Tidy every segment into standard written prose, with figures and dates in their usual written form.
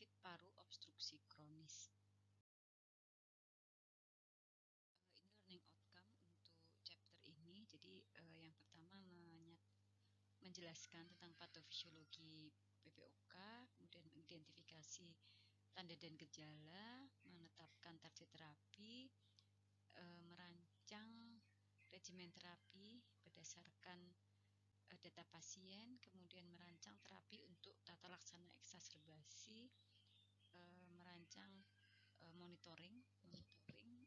penyakit paru obstruksi kronis. Ini learning outcome untuk chapter ini. Jadi yang pertama menjelaskan tentang patofisiologi PPOK, kemudian mengidentifikasi tanda dan gejala, menetapkan target terapi, merancang regimen terapi berdasarkan data pasien, kemudian merancang terapi untuk tata laksana eksaserbasi, merancang monitoring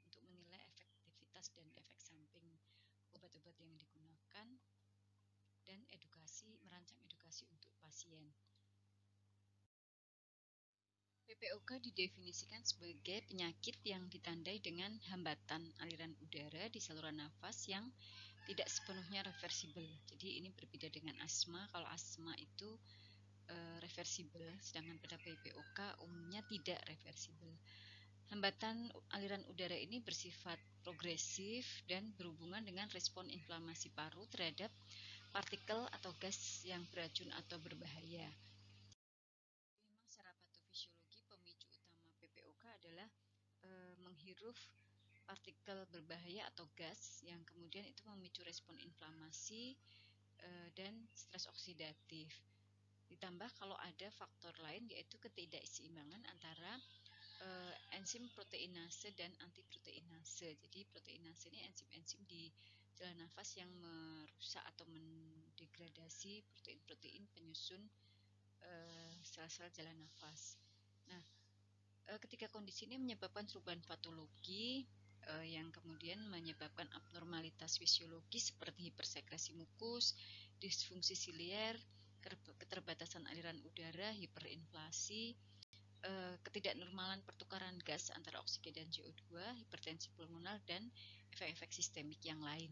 untuk menilai efektivitas dan efek samping obat-obat yang digunakan, dan merancang edukasi untuk pasien. PPOK didefinisikan sebagai penyakit yang ditandai dengan hambatan aliran udara di saluran nafas yang tidak sepenuhnya reversibel. Jadi ini berbeda dengan asma. Kalau asma itu reversibel, sedangkan pada PPOK umumnya tidak reversibel. Hambatan aliran udara ini bersifat progresif dan berhubungan dengan respon inflamasi paru terhadap partikel atau gas yang beracun atau berbahaya. Memang secara patofisiologi pemicu utama PPOK adalah menghirup partikel berbahaya atau gas yang kemudian itu memicu respon inflamasi dan stres oksidatif. Ditambah kalau ada faktor lain yaitu ketidakseimbangan antara enzim proteinase dan antiproteinase. Jadi proteinase ini enzim-enzim di jalan nafas yang merusak atau mendegradasi protein-protein penyusun sel-sel jalan nafas. Nah, ketika kondisi ini menyebabkan perubahan patologi yang kemudian menyebabkan abnormalitas fisiologis seperti hipersekresi mukus, disfungsi silier, keterbatasan aliran udara, hiperinflasi, ketidaknormalan pertukaran gas antara oksigen dan CO2, hipertensi pulmonal, dan efek-efek sistemik yang lain.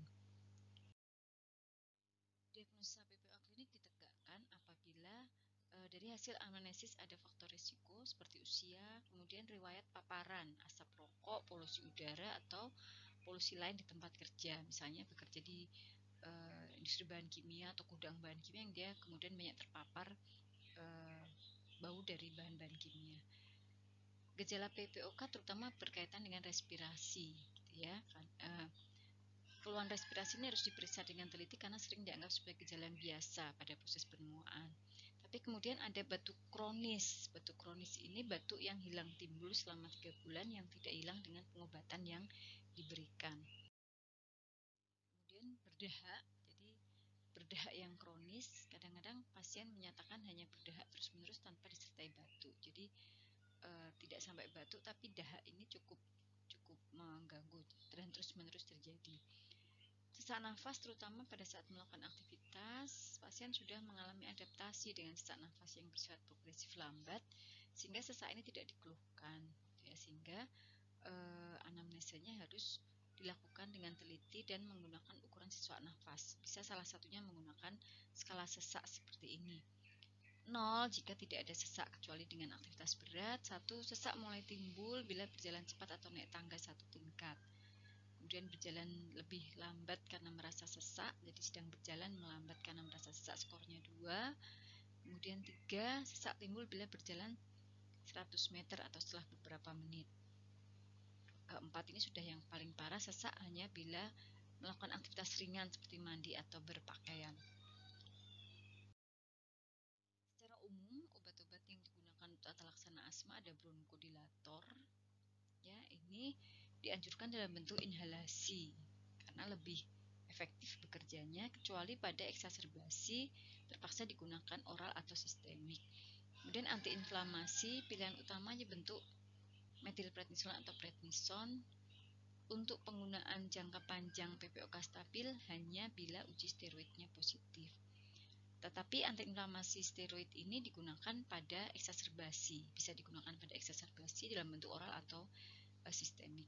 Diagnosa PPOK klinik ditegakkan apabila dari hasil anamnesis ada faktor risiko seperti usia, kemudian riwayat paparan, asap rokok, polusi udara, atau polusi lain di tempat kerja. Misalnya bekerja di industri bahan kimia atau gudang bahan kimia yang dia kemudian banyak terpapar bau dari bahan-bahan kimia. Gejala PPOK terutama berkaitan dengan respirasi, gitu ya. Keluhan respirasi ini harus diperiksa dengan teliti karena sering dianggap sebagai gejala yang biasa pada proses penemuan. Tapi kemudian ada batuk kronis. Batuk kronis ini batuk yang hilang timbul selama 3 bulan yang tidak hilang dengan pengobatan yang diberikan. Kemudian berdahak. Jadi berdahak yang kronis, kadang-kadang pasien menyatakan hanya berdahak terus-menerus tanpa disertai batuk. Jadi tidak sampai batuk, tapi dahak ini cukup mengganggu dan terus-menerus terjadi. Sesak nafas terutama pada saat melakukan aktivitas, pasien sudah mengalami adaptasi dengan sesak nafas yang bersifat progresif lambat, sehingga sesak ini tidak dikeluhkan, ya, sehingga anamnesanya harus dilakukan dengan teliti dan menggunakan ukuran sesak nafas. Bisa salah satunya menggunakan skala sesak seperti ini. 0 jika tidak ada sesak kecuali dengan aktivitas berat. 1 sesak mulai timbul bila berjalan cepat atau naik tangga 1 tingkat. Kemudian berjalan lebih lambat karena merasa sesak, jadi sedang berjalan melambat karena merasa sesak, skornya 2. Kemudian 3, sesak timbul bila berjalan 100 meter atau setelah beberapa menit. 4 ini sudah yang paling parah, sesak hanya bila melakukan aktivitas ringan seperti mandi atau berpakaian. Secara umum, obat-obat yang digunakan untuk tata laksana asma ada bronkodilator. Ya, ini dianjurkan dalam bentuk inhalasi karena lebih efektif bekerjanya, kecuali pada eksaserbasi terpaksa digunakan oral atau sistemik. Kemudian antiinflamasi pilihan utamanya bentuk metilprednisolon atau prednison. Untuk penggunaan jangka panjang PPOK stabil hanya bila uji steroidnya positif. Tetapi antiinflamasi steroid ini digunakan pada eksaserbasi, bisa digunakan pada eksaserbasi dalam bentuk oral atau sistemik.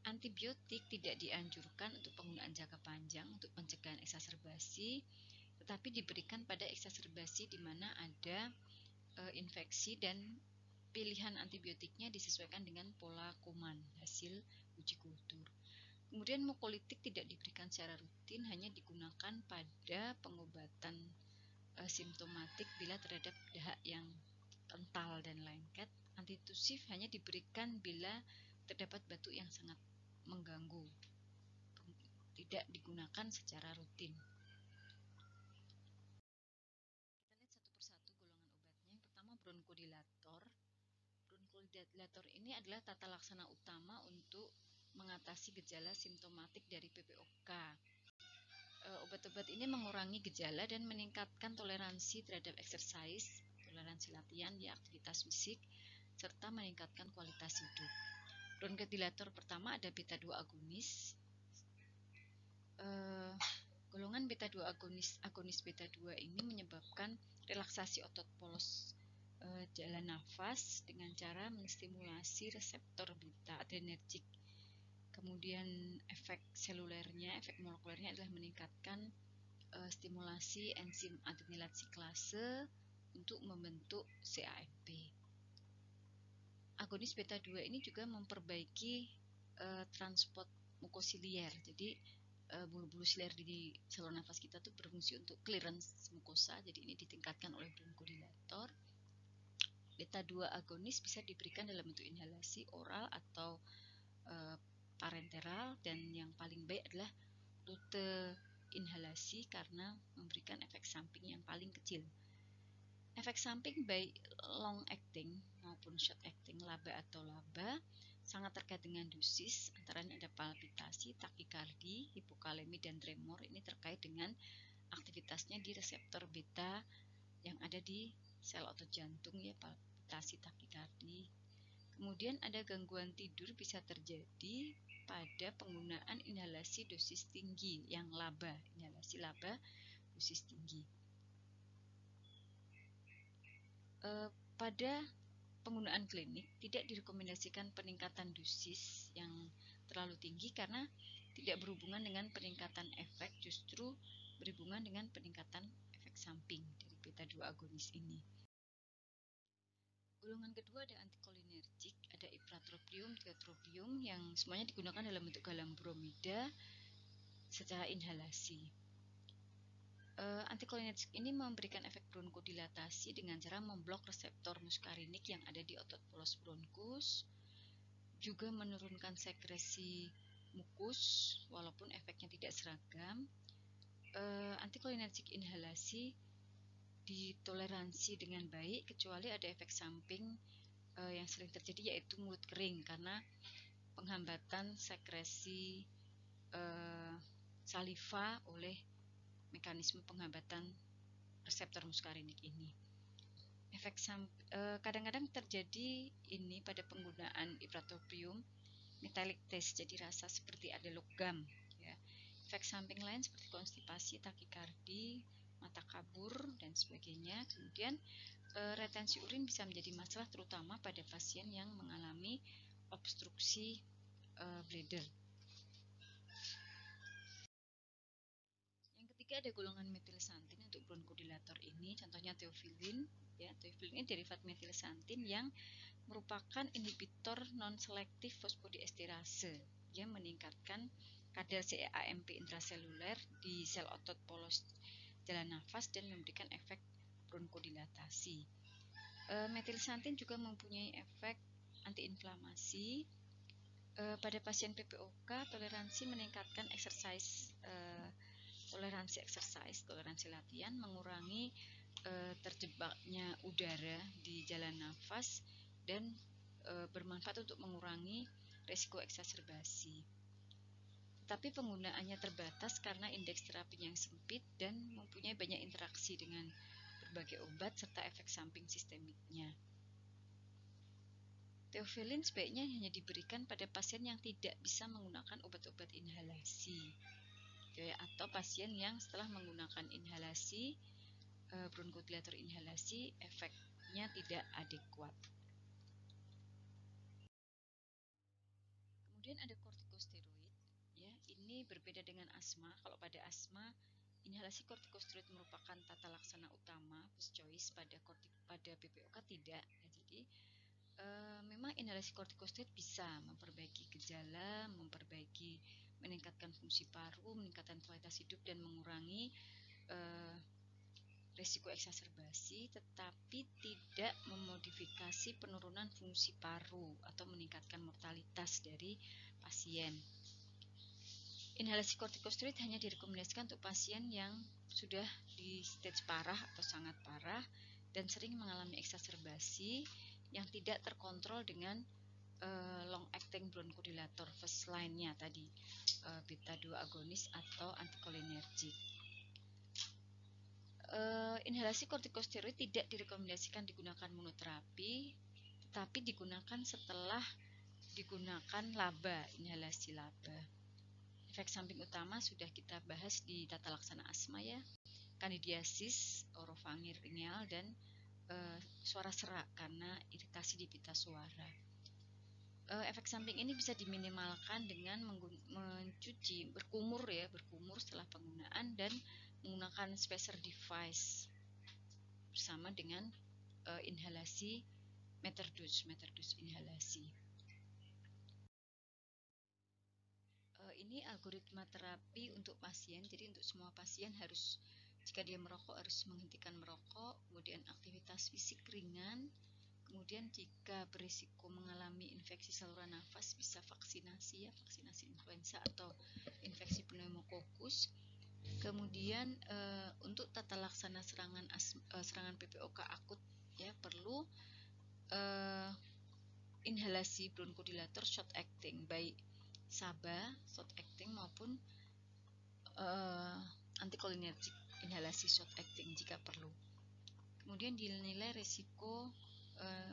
Antibiotik tidak dianjurkan untuk penggunaan jangka panjang untuk pencegahan eksaserbasi, tetapi diberikan pada eksaserbasi di mana ada infeksi dan pilihan antibiotiknya disesuaikan dengan pola kuman hasil uji kultur. Kemudian mukolitik tidak diberikan secara rutin, hanya digunakan pada pengobatan simptomatik bila terhadap dahak yang kental dan lengket. Antitusif hanya diberikan bila terdapat batuk yang sangat mengganggu, tidak digunakan secara rutin. Kita lihat satu persatu golongan obatnya. Yang pertama bronkodilator. Bronkodilator ini adalah tata laksana utama untuk mengatasi gejala simptomatik dari PPOK. Obat-obat ini mengurangi gejala dan meningkatkan toleransi terhadap exercise, toleransi latihan, aktivitas fisik, serta meningkatkan kualitas hidup. Bronkodilator pertama ada beta 2 agonis. Golongan beta 2 agonis beta 2 ini menyebabkan relaksasi otot polos jalan nafas dengan cara menstimulasi reseptor beta adrenergik. Kemudian efek selulernya, efek molekulernya adalah meningkatkan stimulasi enzim adenilat siklase untuk membentuk CAMP. Agonis beta 2 ini juga memperbaiki transport mukosilier. Jadi bulu-bulu silier di saluran nafas kita tuh berfungsi untuk clearance mukosa. Jadi ini ditingkatkan oleh bronkodilator. Beta 2 agonis bisa diberikan dalam bentuk inhalasi oral atau parenteral, dan yang paling baik adalah rute inhalasi karena memberikan efek samping yang paling kecil. Efek samping baik long acting maupun short acting, laba atau laba, sangat terkait dengan dosis. Antara lain ada palpitasi, takikardi, hipokalemi, dan tremor. Ini terkait dengan aktivitasnya di reseptor beta yang ada di sel otot jantung, ya, palpitasi, takikardi. Kemudian ada gangguan tidur bisa terjadi pada penggunaan inhalasi dosis tinggi yang laba, inhalasi laba dosis tinggi. Pada penggunaan klinik tidak direkomendasikan peningkatan dosis yang terlalu tinggi karena tidak berhubungan dengan peningkatan efek, justru berhubungan dengan peningkatan efek samping dari beta 2 agonis ini. Golongan kedua ada antikolinergik, ada ipratropium, tiotropium yang semuanya digunakan dalam bentuk garam bromida secara inhalasi. Antikolinergik ini memberikan efek bronkodilatasi dengan cara memblok reseptor muskarinik yang ada di otot polos bronkus, juga menurunkan sekresi mukus walaupun efeknya tidak seragam. Antikolinergik inhalasi ditoleransi dengan baik kecuali ada efek samping yang sering terjadi, yaitu mulut kering karena penghambatan sekresi saliva oleh mekanisme penghambatan reseptor muskarinik ini. Efek kadang-kadang terjadi ini pada penggunaan ipratropium metallic taste, jadi rasa seperti ada logam, ya. Efek samping lain seperti konstipasi, takikardi, mata kabur, dan sebagainya. Kemudian retensi urin bisa menjadi masalah terutama pada pasien yang mengalami obstruksi bladder. Yang ketiga ada golongan metilsantin untuk bronkodilator ini, contohnya theophylline. Ya, theophylline ini derivat metilsantin yang merupakan inhibitor non-selektif fosfodiesterase. Dia meningkatkan kadar CAMP intraseluler di sel otot polos jalan nafas dan memberikan efek bronkodilatasi. Metilsantin juga mempunyai efek antiinflamasi. Pada pasien PPOK, toleransi meningkatkan toleransi latihan, mengurangi terjebaknya udara di jalan nafas, dan bermanfaat untuk mengurangi risiko eksaserbasi. Tetapi penggunaannya terbatas karena indeks terapi yang sempit dan mempunyai banyak interaksi dengan berbagai obat serta efek samping sistemiknya. Theophylline sebaiknya hanya diberikan pada pasien yang tidak bisa menggunakan obat-obat inhalasi, atau pasien yang setelah menggunakan inhalasi, bronkodilator inhalasi, efeknya tidak adekuat. Kemudian ada kortikosteroid, ya, ini berbeda dengan asma. Kalau pada asma, inhalasi kortikosteroid merupakan tata laksana utama, first choice. Pada PPOK tidak. Ya, jadi memang inhalasi kortikosteroid bisa memperbaiki gejala, meningkatkan fungsi paru, meningkatkan kualitas hidup, dan mengurangi risiko eksaserbasi, tetapi tidak memodifikasi penurunan fungsi paru atau meningkatkan mortalitas dari pasien. Inhalasi kortikosteroid hanya direkomendasikan untuk pasien yang sudah di stage parah atau sangat parah dan sering mengalami eksaserbasi yang tidak terkontrol dengan long acting bronchodilator first line-nya tadi, beta 2 agonis atau antikolinergik. Inhalasi kortikosteroid tidak direkomendasikan digunakan monoterapi, tetapi digunakan setelah digunakan LABA, inhalasi LABA. Efek samping utama sudah kita bahas di tata laksana asma ya, kandidiasis, orofaringeal, dan suara serak karena iritasi di pita suara. Efek samping ini bisa diminimalkan dengan mencuci, berkumur setelah penggunaan dan menggunakan spacer device bersama dengan inhalasi meterdose inhalasi. Ini algoritma terapi untuk pasien. Jadi untuk semua pasien harus, jika dia merokok harus menghentikan merokok, kemudian aktivitas fisik ringan, kemudian jika berisiko mengalami infeksi saluran nafas bisa vaksinasi influenza atau infeksi pneumokokus. Kemudian untuk tata laksana serangan PPOK akut ya perlu inhalasi bronchodilator short acting, baik SABA short acting maupun antikolinergik inhalasi short acting jika perlu. Kemudian dinilai risiko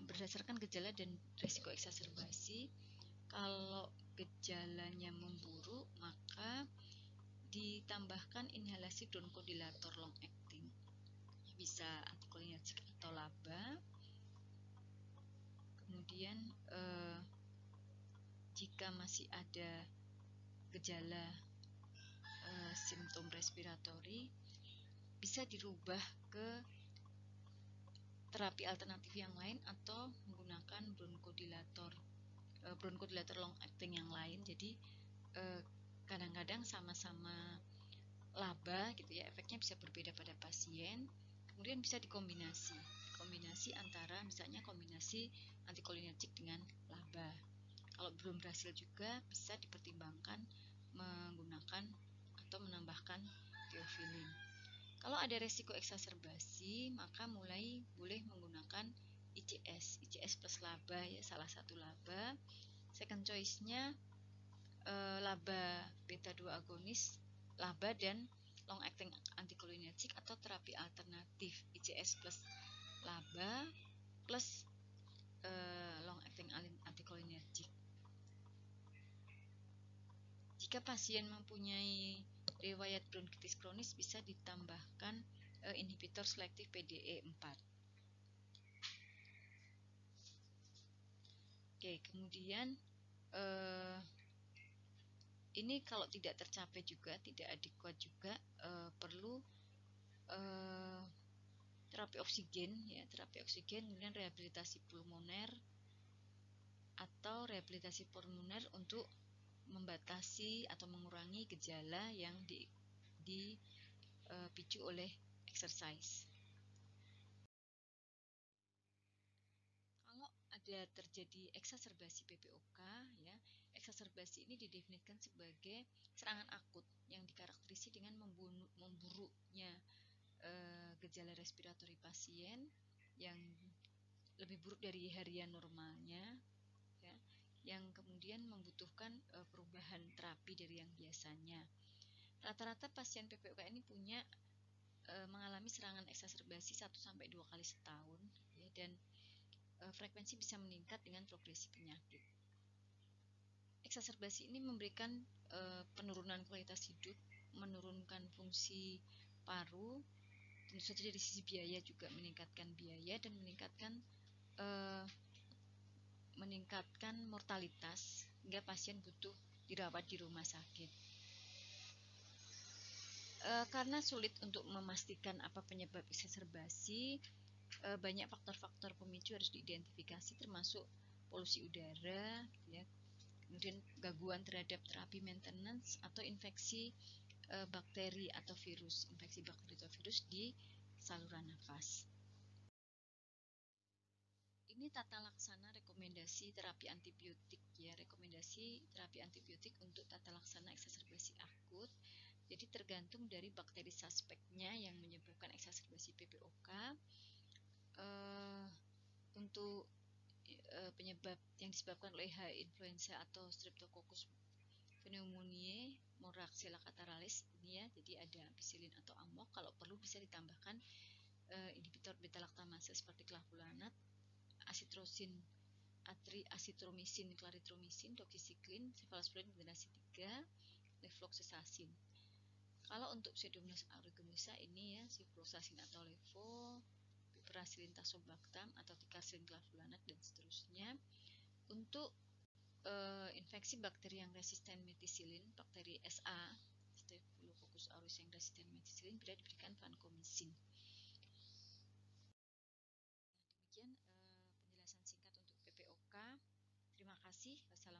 berdasarkan gejala dan risiko eksaserbasi. Kalau gejalanya memburuk, maka ditambahkan inhalasi bronchodilator long acting, bisa antikolinergik atau LABA. Kemudian jika masih ada gejala simptom respiratori, bisa dirubah ke terapi alternatif yang lain atau menggunakan bronchodilator long acting yang lain. Jadi kadang-kadang sama-sama LABA gitu ya, efeknya bisa berbeda pada pasien. Kemudian bisa dikombinasi antara misalnya kombinasi antikolinergik dengan LABA. Kalau belum berhasil juga bisa dipertimbangkan menggunakan atau menambahkan theophylline. Kalau ada resiko eksaserbasi, maka mulai boleh menggunakan ICS plus LABA ya, salah satu LABA. Second choice-nya LABA beta 2 agonis, LABA dan long acting antikolinergik atau terapi alternatif ICS plus LABA plus long acting antikolinergik. Jika pasien mempunyai riwayat bronkitis kronis, bisa ditambahkan inhibitor selektif PDE4. Oke, kemudian ini kalau tidak tercapai juga, tidak adekuat juga, perlu terapi oksigen ya, kemudian rehabilitasi pulmoner atau rehabilitasi pulmoner untuk membatasi atau mengurangi gejala yang dipicu oleh exercise. Kalau ada terjadi eksaserbasi PPOK ya, eksaserbasi ini didefinisikan sebagai serangan akut yang dikarakterisi dengan memburuknya gejala respiratori pasien yang lebih buruk dari harian normalnya ya, yang kemudian membutuhkan perubahan terapi dari yang biasanya. Rata-rata pasien PPOK ini mengalami serangan eksaserbasi 1-2 kali setahun ya, dan frekuensi bisa meningkat dengan progresi penyakit. Eksaserbasi ini memberikan penurunan kualitas hidup, menurunkan fungsi paru, tentu saja dari sisi biaya juga meningkatkan biaya dan meningkatkan mortalitas hingga pasien butuh dirawat di rumah sakit. Karena sulit untuk memastikan apa penyebab eksaserbasi, banyak faktor-faktor pemicu harus diidentifikasi, termasuk polusi udara ya, kemudian gangguan terhadap terapi maintenance atau infeksi bakteri atau virus di saluran nafas. Ini tata laksana rekomendasi terapi antibiotik ya, rekomendasi terapi antibiotik untuk tata laksana eksaserbasi akut. Jadi tergantung dari bakteri suspeknya yang menyebabkan eksaserbasi PPOK. Untuk penyebab yang disebabkan oleh H. influenza atau Streptococcus pneumoniae Moraxella catarrhalis ini ya, jadi ada ampicillin atau amok. Kalau perlu bisa ditambahkan inhibitor beta laktamase seperti clavulanat, acitromycin, clarithromycin, doxycycline, cephalosporin generasi 3, levofloxacin. Kalau untuk Pseudomonas aeruginosa ini ya, ciprofloxacin atau levo, piperacillin tazobactam atau ticagrelin clavulanat dan seterusnya. Untuk infeksi bakteri yang resisten methicillin, bakteri SA, Staphylococcus aureus yang resisten methicillin, bila diberikan vancomycin. Demikian penjelasan singkat untuk PPOK. Terima kasih. Wassalamualaikum.